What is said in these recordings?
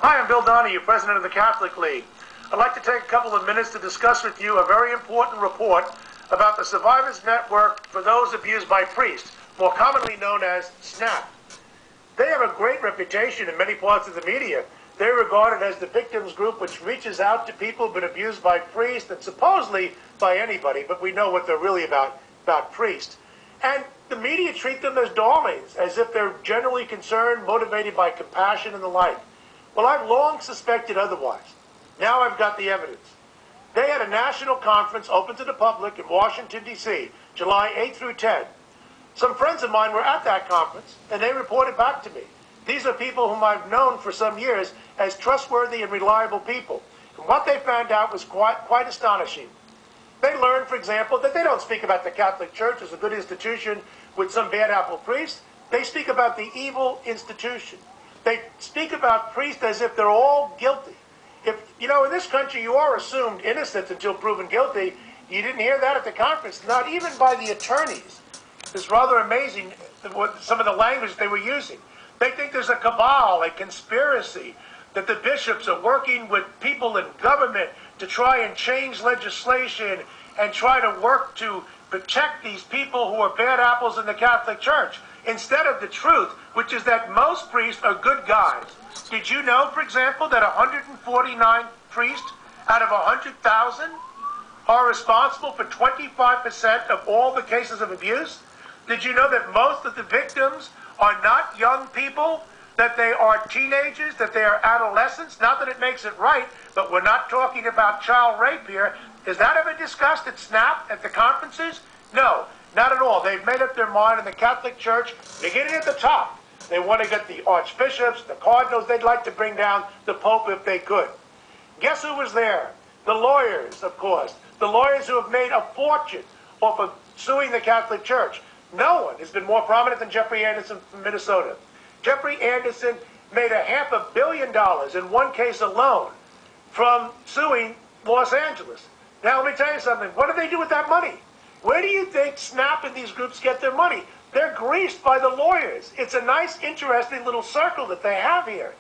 Hi, I'm Bill Donohue, President of the Catholic League. I'd like to take a couple of minutes to discuss with you a very important report about the Survivors Network for those abused by priests, more commonly known as SNAP. They have a great reputation in many parts of the media. They're regarded as the victims group which reaches out to people who've been abused by priests and supposedly by anybody, but we know what they're really about priests. And the media treat them as darlings, as if they're generally concerned, motivated by compassion and the like. Well, I've long suspected otherwise. Now I've got the evidence. They had a national conference open to the public in Washington, D.C., July 8 through 10. Some friends of mine were at that conference, and they reported back to me. These are people whom I've known for some years as trustworthy and reliable people. And what they found out was quite astonishing. They learned, for example, that they don't speak about the Catholic Church as a good institution with some bad apple priests. They speak about the evil institution. They speak about priests as if they're all guilty. If, you know, in this country, you are assumed innocent until proven guilty. You didn't hear that at the conference, not even by the attorneys. It's rather amazing some of the language they were using. They think there's a cabal, a conspiracy, that the bishops are working with people in government to try and change legislation and try to work to protect these people who are bad apples in the Catholic Church, instead of the truth, which is that most priests are good guys. Did you know, for example, that 149 priests out of 100,000 are responsible for 25% of all the cases of abuse? Did you know that most of the victims are not young people, that they are teenagers, that they are adolescents? Not that it makes it right, but we're not talking about child rape here. Is that ever discussed at SNAP, at the conferences? No, not at all. They've made up their mind in the Catholic Church, beginning at the top. They want to get the archbishops, the cardinals. They'd like to bring down the Pope if they could. Guess who was there? The lawyers, of course. The lawyers who have made a fortune off of suing the Catholic Church. No one has been more prominent than Jeffrey Anderson from Minnesota. Jeffrey Anderson made $500 million in one case alone from suing Los Angeles. Now, let me tell you something. What do they do with that money? Where do you think SNAP and these groups get their money? They're greased by the lawyers. It's a nice, interesting little circle that they have here.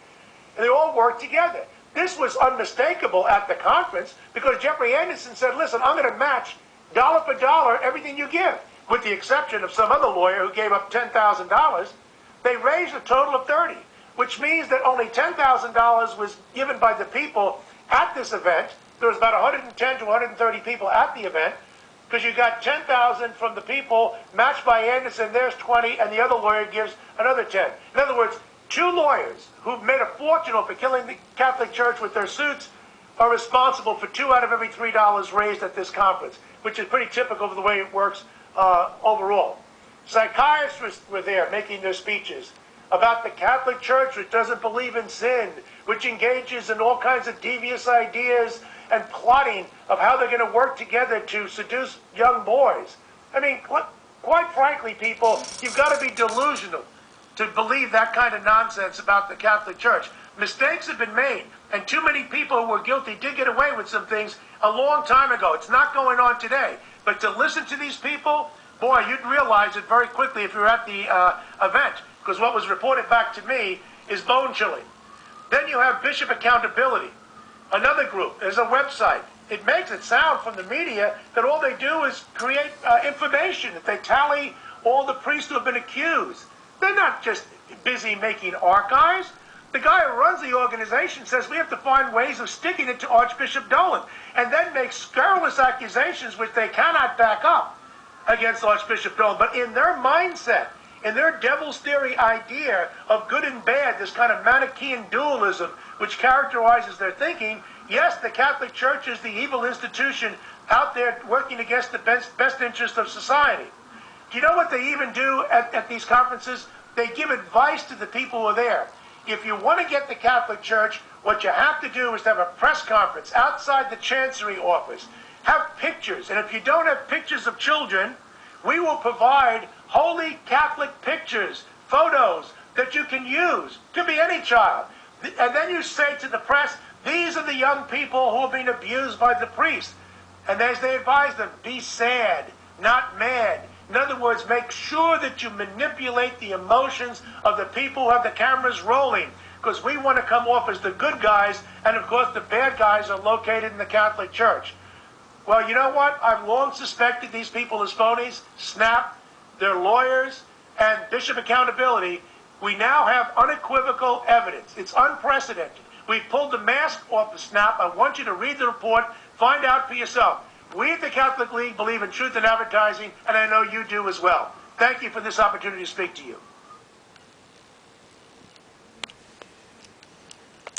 And they all work together. This was unmistakable at the conference because Jeffrey Anderson said, listen, I'm going to match dollar for dollar everything you give, with the exception of some other lawyer who gave up $10,000. They raised a total of $30,000, which means that only $10,000 was given by the people at this event. There was about 110 to 130 people at the event, because you got 10,000 from the people, matched by Anderson, there's 20, and the other lawyer gives another 10. In other words, two lawyers who've made a fortune for killing the Catholic Church with their suits are responsible for $2 out of every $3 raised at this conference, which is pretty typical of the way it works overall. Psychiatrists were there making their speeches about the Catholic Church, which doesn't believe in sin, which engages in all kinds of devious ideas and plotting of how they're going to work together to seduce young boys. I mean, quite frankly, people, you've got to be delusional to believe that kind of nonsense about the Catholic Church. Mistakes have been made, and too many people who were guilty did get away with some things a long time ago. It's not going on today. But to listen to these people, boy, you'd realize it very quickly if you were at the event, because what was reported back to me is bone-chilling. Then you have BishopAccountability, another group. There's a website. It makes it sound from the media that all they do is create information, that they tally all the priests who have been accused. They're not just busy making archives. The guy who runs the organization says we have to find ways of sticking it to Archbishop Dolan, and then make scurrilous accusations which they cannot back up against Archbishop Dolan. But in their mindset, in their devil's theory idea of good and bad, this kind of Manichaean dualism which characterizes their thinking, yes, the Catholic Church is the evil institution out there working against the best interest of society. Do you know what they even do at these conferences? They give advice to the people who are there. If you want to get the Catholic Church, what you have to do is to have a press conference outside the Chancery office. Have pictures, and if you don't have pictures of children, we will provide holy Catholic pictures, photos that you can use. Could be any child. And then you say to the press, these are the young people who have been abused by the priest. And as they advise them, be sad, not mad. In other words, make sure that you manipulate the emotions of the people who have the cameras rolling. because we want to come off as the good guys, and of course the bad guys are located in the Catholic Church. Well, you know what? I've long suspected these people as phonies. Snap, their lawyers, and Bishop Accountability. We now have unequivocal evidence. It's unprecedented. We've pulled the mask off the Snap. I want you to read the report, find out for yourself. We at the Catholic League believe in truth in advertising, and I know you do as well. Thank you for this opportunity to speak to you.